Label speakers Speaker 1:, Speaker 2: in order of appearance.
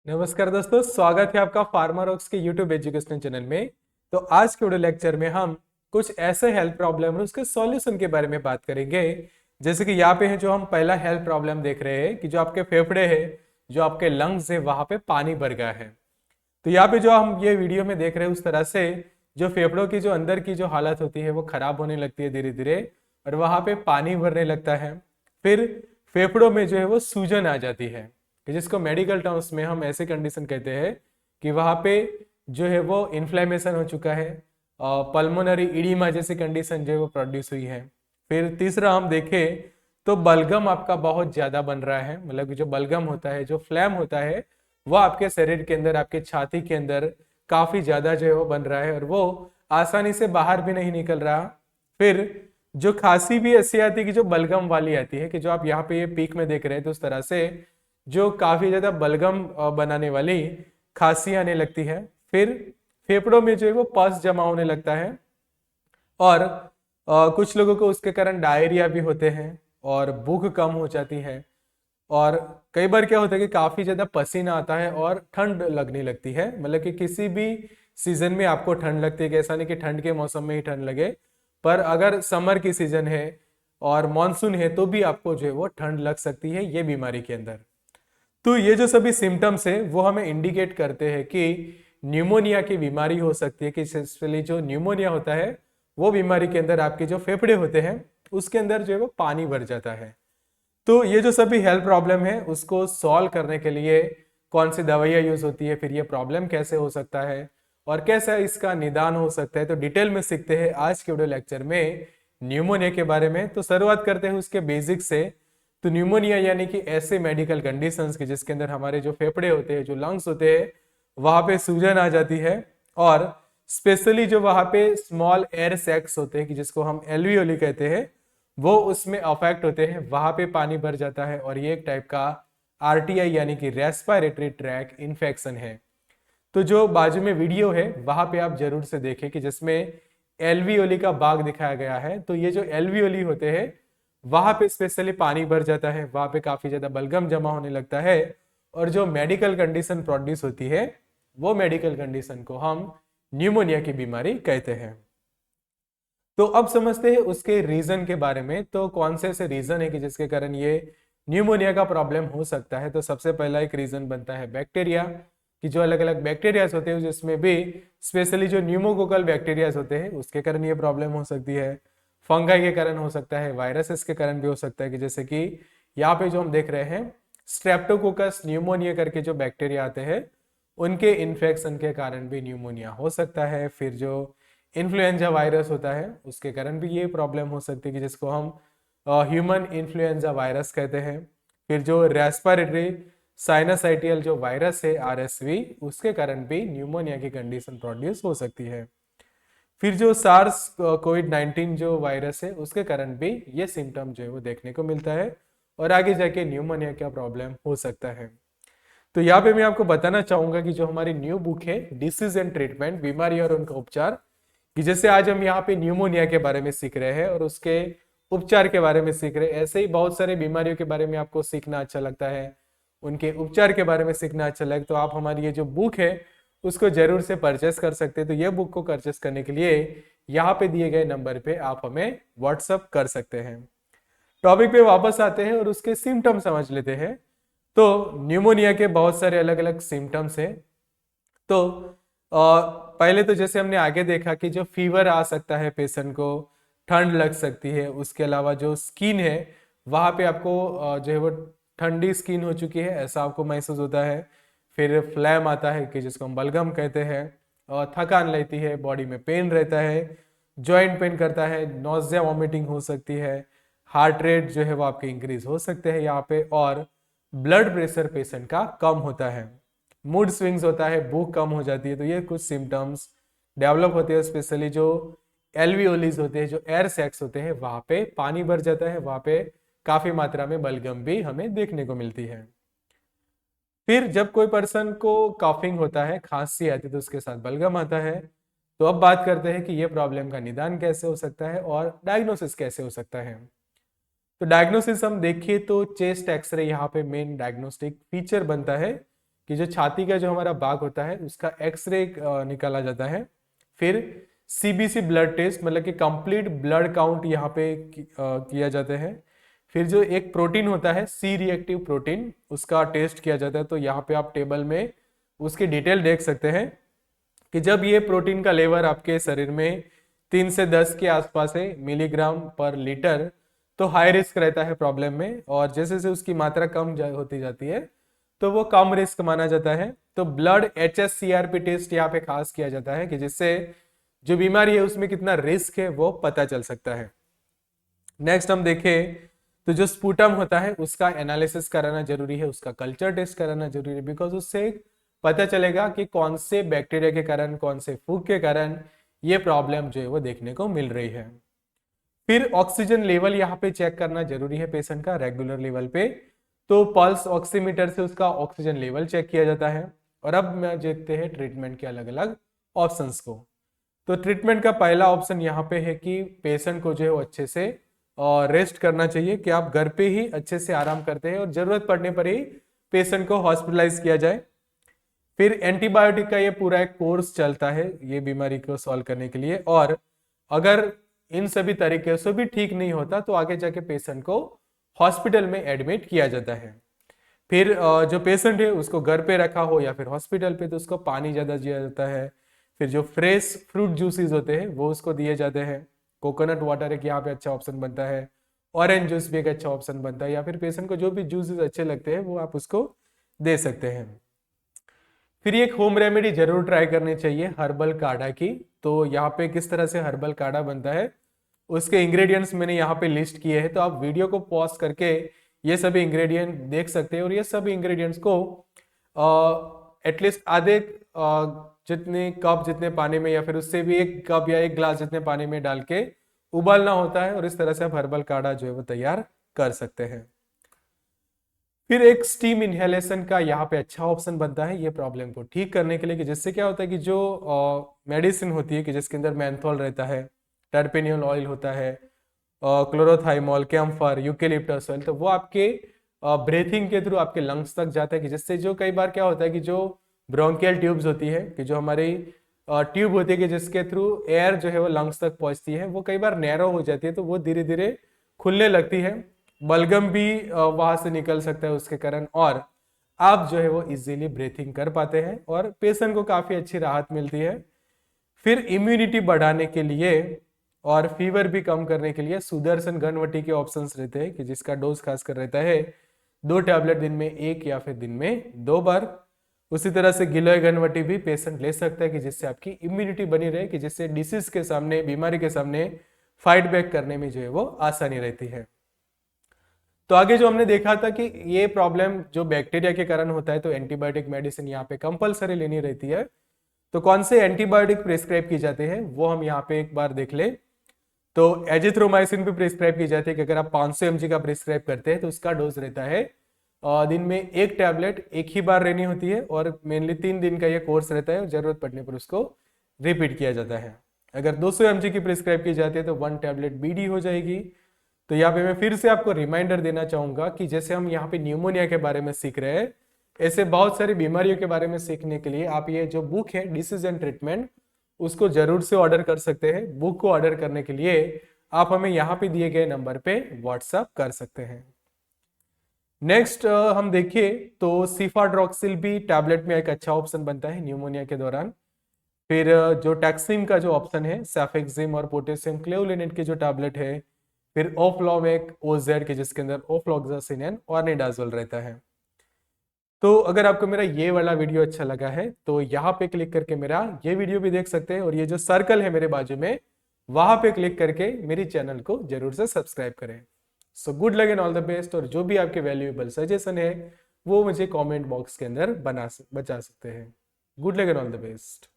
Speaker 1: नमस्कार दोस्तों, स्वागत है आपका फार्मारॉक्स के यूट्यूब एजुकेशन चैनल में। तो आज के वीडियो लेक्चर में हम कुछ ऐसे हेल्थ प्रॉब्लम है उसके सॉल्यूशन के बारे में बात करेंगे। जैसे कि यहाँ पे है जो हम पहला हेल्थ प्रॉब्लम देख रहे हैं कि जो आपके फेफड़े है, जो आपके लंग्स है, वहां पे पानी भर गया है। तो यहाँ पे जो हम ये वीडियो में देख रहे हैं उस तरह से जो फेफड़ों की जो अंदर की जो हालत होती है वो खराब होने लगती है धीरे धीरे, और वहां पे पानी भरने लगता है। फिर फेफड़ों में जो है वो सूजन आ जाती है, कि जिसको मेडिकल टर्म्स में हम ऐसे कंडीशन कहते हैं कि वहां पे जो है वो इन्फ्लेमेशन हो चुका है, पल्मोनरी इडीमा जैसी कंडीशन जो है वो प्रोड्यूस हुई है। फिर तीसरा हम देखें तो बलगम आपका बहुत ज्यादा बन रहा है, मतलब कि जो बलगम होता है, जो फ्लैम होता है, वो आपके शरीर के अंदर, आपके छाती के अंदर काफी ज्यादा जो है वो बन रहा है और वो आसानी से बाहर भी नहीं निकल रहा। फिर जो खांसी भी ऐसी आती है कि जो बलगम वाली आती है, कि जो आप यहाँ पे ये पीक में देख रहे हैं, तो उस तरह से जो काफी ज्यादा बलगम बनाने वाली खांसी आने लगती है। फिर फेफड़ों में जो है वो पस जमा होने लगता है, और कुछ लोगों को उसके कारण डायरिया भी होते हैं और भूख कम हो जाती है। और कई बार क्या होता है कि काफी ज्यादा पसीना आता है और ठंड लगने लगती है, मतलब कि किसी भी सीजन में आपको ठंड लगती है, कि ऐसा नहीं कि ठंड के मौसम में ही ठंड लगे, पर अगर समर की सीजन है और मानसून है तो भी आपको जो है वो ठंड लग सकती है ये बीमारी के अंदर। तो ये जो सभी सिम्टम्स है वो हमें इंडिकेट करते हैं कि न्यूमोनिया की बीमारी हो सकती है, कि स्पेशली जो न्यूमोनिया होता है वो बीमारी के अंदर आपके जो फेफड़े होते हैं उसके अंदर जो है वो पानी भर जाता है। तो ये जो सभी हेल्थ प्रॉब्लम है उसको सॉल्व करने के लिए कौन सी दवाइयाँ यूज होती है, फिर ये प्रॉब्लम कैसे हो सकता है और कैसा इसका निदान हो सकता है, तो डिटेल में सीखते हैं आज के वीडियो लेक्चर में न्यूमोनिया के बारे में। तो शुरुआत करते हैं उसके बेसिक से। तो न्यूमोनिया यानी कि ऐसे मेडिकल कंडीशंस के जिसके अंदर हमारे जो फेफड़े होते हैं, जो लंग्स होते हैं, वहां पे सूजन आ जाती है, और स्पेशली जो वहां पे स्मॉल एयर सैक्स होते हैं, कि जिसको हम एल्वियोली कहते हैं, वो उसमें अफेक्ट होते हैं, वहां पे पानी भर जाता है, और ये एक टाइप का आरटीआई यानी कि रेस्पिरेटरी ट्रैक इन्फेक्शन है। तो जो बाजू में वीडियो है वहां पे आप जरूर से देखें, कि जिसमें एल्वियोली का बाग दिखाया गया है। तो ये जो एल्वियोली होते हैं वहां पे स्पेशली पानी भर जाता है, वहां पे काफी ज्यादा बलगम जमा होने लगता है, और जो मेडिकल कंडीशन प्रोड्यूस होती है वो मेडिकल कंडीशन को हम न्यूमोनिया की बीमारी कहते हैं। तो अब समझते हैं उसके रीजन के बारे में। तो कौन से ऐसे रीजन है कि जिसके कारण ये न्यूमोनिया का प्रॉब्लम हो सकता है। तो सबसे पहला एक रीजन बनता है बैक्टीरिया, कि जो अलग अलग बैक्टीरियाज होते हैं जिसमें भी स्पेशली जो न्यूमोकोकल बैक्टीरियाज होते हैं उसके कारण ये प्रॉब्लम हो सकती है। फंगाई के कारण हो सकता है, वायरसेस के कारण भी हो सकता है, कि जैसे कि यहाँ पे जो हम देख रहे हैं स्ट्रेप्टोकोकस न्यूमोनिया करके जो बैक्टीरिया आते हैं उनके इन्फेक्शन के कारण भी न्यूमोनिया हो सकता है। फिर जो इन्फ्लुएंजा वायरस होता है उसके कारण भी ये प्रॉब्लम हो सकती है, कि जिसको हम ह्यूमन इन्फ्लुएंजा वायरस कहते हैं। फिर जो रेस्पिरेटरी साइनसाइटियल जो वायरस है आरएसवी, उसके कारण भी न्यूमोनिया की कंडीशन प्रोड्यूस हो सकती है। फिर जो सार्स कोविड-19 जो वायरस है उसके कारण भी ये सिम्टम जो है वो देखने को मिलता है, और आगे जाके न्यूमोनिया का प्रॉब्लम हो सकता है। तो यहाँ पे मैं आपको बताना चाहूंगा कि जो हमारी न्यू बुक है डिसीज एंड ट्रीटमेंट, बीमारी और उनका उपचार, कि जैसे आज हम यहाँ पे न्यूमोनिया के बारे में सीख रहे हैं और उसके उपचार के बारे में सीख रहे हैं, ऐसे ही बहुत सारे बीमारियों के बारे में आपको सीखना अच्छा लगता है, उनके उपचार के बारे में सीखना अच्छा लगे, तो आप हमारी ये जो बुक है उसको जरूर से परचेस कर सकते हैं। तो ये बुक को परचेस करने के लिए यहाँ पे दिए गए नंबर पे आप हमें व्हाट्सअप कर सकते हैं। टॉपिक पे वापस आते हैं और उसके सिम्टम समझ लेते हैं। तो न्यूमोनिया के बहुत सारे अलग अलग सिम्टम्स हैं। तो पहले तो जैसे हमने आगे देखा कि जो फीवर आ सकता है पेशेंट को, ठंड लग सकती है, उसके अलावा जो स्किन है वहां पे आपको जो है वो ठंडी स्किन हो चुकी है ऐसा आपको महसूस होता है। फिर फ्लैम आता है, कि जिसको हम बलगम कहते हैं, और थकान रहती है, बॉडी में पेन रहता है, जॉइंट पेन करता है, नोजिया वॉमिटिंग हो सकती है, हार्ट रेट जो है वो आपके इंक्रीज हो सकते हैं यहाँ पे, और ब्लड प्रेशर पेशेंट का कम होता है, मूड स्विंग्स होता है, भूख कम हो जाती है। तो ये कुछ सिम्टम्स डेवलप होते हैं, स्पेशली जो एल्वियोलीज होते हैं, जो एयर सैक्स होते हैं, वहां पे पानी भर जाता है, वहां पे काफी मात्रा में बलगम भी हमें देखने को मिलती है। फिर जब कोई पर्सन को कॉफिंग होता है, खांसी आती है, तो उसके साथ बलगम आता है। तो अब बात करते हैं कि ये प्रॉब्लम का निदान कैसे हो सकता है और डायग्नोसिस कैसे हो सकता है। तो डायग्नोसिस हम देखिए तो चेस्ट एक्सरे यहाँ पे मेन डायग्नोस्टिक फीचर बनता है, कि जो छाती का जो हमारा भाग होता है उसका एक्सरे निकाला जाता है। फिर सीबीसी ब्लड टेस्ट, मतलब कि कंप्लीट ब्लड काउंट यहाँ पे किया जाता है। फिर जो एक प्रोटीन होता है सी रिएक्टिव प्रोटीन, उसका टेस्ट किया जाता है। तो यहाँ पे आप टेबल में उसकी डिटेल देख सकते हैं कि जब ये प्रोटीन का लेवल आपके शरीर में 3 से 10 के आसपास है मिलीग्राम पर लीटर, तो हाई रिस्क रहता है प्रॉब्लम में। और जैसे जैसे उसकी मात्रा कम होती जाती है तो वो कम रिस्क माना जाता है। तो ब्लड HSCRP टेस्ट यहाँ पे खास किया जाता है कि जिससे जो बीमारी है उसमें कितना रिस्क है वो पता चल सकता है। नेक्स्ट हम देखें तो जो स्पूटम होता है उसका एनालिसिस कराना जरूरी है, उसका कल्चर टेस्ट कराना जरूरी है, बिकॉज उससे पता चलेगा कि कौन से बैक्टीरिया के कारण, कौन से फूग के कारण ये प्रॉब्लम जो है वो देखने को मिल रही है। फिर ऑक्सीजन लेवल यहाँ पे चेक करना जरूरी है पेशेंट का रेगुलर लेवल पे। तो पल्स ऑक्सीमीटर से उसका ऑक्सीजन लेवल चेक किया जाता है। और अब मैं देखते हैं ट्रीटमेंट के अलग अलग ऑप्शंस को। तो ट्रीटमेंट का पहला ऑप्शन यहाँ पे है कि पेशेंट को जो है वो अच्छे से रेस्ट करना चाहिए, कि आप घर पे ही अच्छे से आराम करते हैं और जरूरत पड़ने पर ही पेशेंट को हॉस्पिटलाइज किया जाए। फिर एंटीबायोटिक का ये पूरा एक कोर्स चलता है ये बीमारी को सॉल्व करने के लिए। और अगर इन सभी तरीके से भी ठीक नहीं होता तो आगे जाके पेशेंट को हॉस्पिटल में एडमिट किया जाता है। फिर जो पेशेंट है उसको घर पे रखा हो या फिर हॉस्पिटल पे तो उसको पानी ज़्यादा दिया जाता है। फिर जो फ्रेश फ्रूट जूसेस होते हैं वो उसको दिए जाते हैं। कोकोनट वाटर एक यहाँ पे अच्छा ऑप्शन बनता है, ऑरेंज जूस भी एक अच्छा ऑप्शन बनता है, या फिर पेशेंट को जो भी जूसेस अच्छे लगते हैं वो आप उसको दे सकते हैं। फिर एक होम रेमेडी जरूर ट्राई करनी चाहिए हर्बल काढ़ा की। तो यहाँ पे किस तरह से हर्बल काढ़ा बनता है उसके इंग्रेडिएंट्स मैंने यहाँ पे लिस्ट किए हैं, तो आप वीडियो को पॉज करके ये सभी इंग्रेडिएंट देख सकते हैं। और ये सभी इंग्रेडिएंट्स को एटलीस्ट आधे जितने कप जितने पानी में या फिर उससे भी 1 कप या 1 ग्लास जितने पानी में डाल के उबालना होता है, और इस तरह से आप हर्बल काढ़ा जो है वो तैयार कर सकते हैं। फिर एक स्टीम इनहेलेशन का यहाँ पे अच्छा ऑप्शन बनता है ये प्रॉब्लम को ठीक करने के लिए, कि जिससे क्या होता है कि जो मेडिसिन होती है कि जिसके अंदर मेंथोल रहता है, टर्पेनियोल ऑयल होता है, क्लोरोथाइमोल, कैम्फर, यूकेलिप्टस ऑयल, तो वो आपके ब्रीथिंग के थ्रू आपके लंग्स तक जाता है। कि जिससे जो कई बार क्या होता है कि जो ब्रोंकियल ट्यूब्स होती है, कि जो हमारी ट्यूब होती है कि जिसके थ्रू एयर जो है वो लंग्स तक पहुंचती है, वो कई बार नैरो हो जाती है, तो वो धीरे धीरे खुलने लगती है। बलगम भी वहां से निकल सकता है उसके कारण, और आप जो है वो इजीली ब्रीथिंग कर पाते हैं और पेशेंट को काफी अच्छी राहत मिलती है। फिर इम्यूनिटी बढ़ाने के लिए और फीवर भी कम करने के लिए सुदर्शन घनवटी के ऑप्शंस रहते हैं, कि जिसका डोज खासकर रहता है 2 टैबलेट दिन में 1 या फिर दिन में 2 बार। उसी तरह से गिलोय घनवटी भी पेशेंट ले सकता है, कि जिससे आपकी इम्यूनिटी बनी रहे, कि जिससे डिसीज के सामने, बीमारी के सामने फाइट बैक करने में जो है वो आसानी रहती है। तो आगे जो हमने देखा था कि ये प्रॉब्लम जो बैक्टीरिया के कारण होता है तो एंटीबायोटिक मेडिसिन यहाँ पे कंपलसरी लेनी रहती है। तो कौन से एंटीबायोटिक प्रिस्क्राइब की जाते हैं वो हम यहाँ पे एक बार देख ले। तो एजिथ्रोमाइसिन भी प्रिस्क्राइब की जाती है, कि अगर आप 500 mg का प्रिस्क्राइब करते हैं तो उसका डोज रहता है दिन में 1 टैबलेट 1 ही बार लेनी होती है, और मेनली 3 दिन का ये कोर्स रहता है और जरूरत पड़ने पर उसको रिपीट किया जाता है। अगर 200 mg की प्रिस्क्राइब की जाती है तो 1 टैबलेट BD हो जाएगी। तो यहाँ पे मैं फिर से आपको रिमाइंडर देना चाहूंगा कि जैसे हम यहाँ पे न्यूमोनिया के बारे में सीख रहे हैं, ऐसे बहुत सारी बीमारियों के बारे में सीखने के लिए आप ये जो बुक है डिसीज एंड ट्रीटमेंट, उसको जरूर से ऑर्डर कर सकते हैं। बुक को ऑर्डर करने के लिए आप हमें यहाँ पे दिए गए नंबर पे व्हाट्सएप कर सकते हैं। नेक्स्ट हम देखिए तो सिफाड्रॉक्सिल भी टैबलेट में एक अच्छा ऑप्शन बनता है न्यूमोनिया के दौरान। फिर जो टैक्सिम का जो ऑप्शन है, सेफेक्सिम और पोटेशियम क्लेवोलिनेट की जो टैबलेट है। फिर ओफ्लॉमेक ओजेड के जिसके अंदर ओफ्लॉक्सासिन और निडाजोल रहता है। तो अगर आपको मेरा ये वाला वीडियो अच्छा लगा है तो यहाँ पे क्लिक करके मेरा ये वीडियो भी देख सकते हैं, और ये जो सर्कल है मेरे बाजू में वहां पे क्लिक करके मेरी चैनल को जरूर से सब्सक्राइब करें। So good luck and all the best. और जो भी आपके वैल्यूएबल सजेशन है वो मुझे कमेंट बॉक्स के अंदर बचा सकते हैं। Good luck and all the best.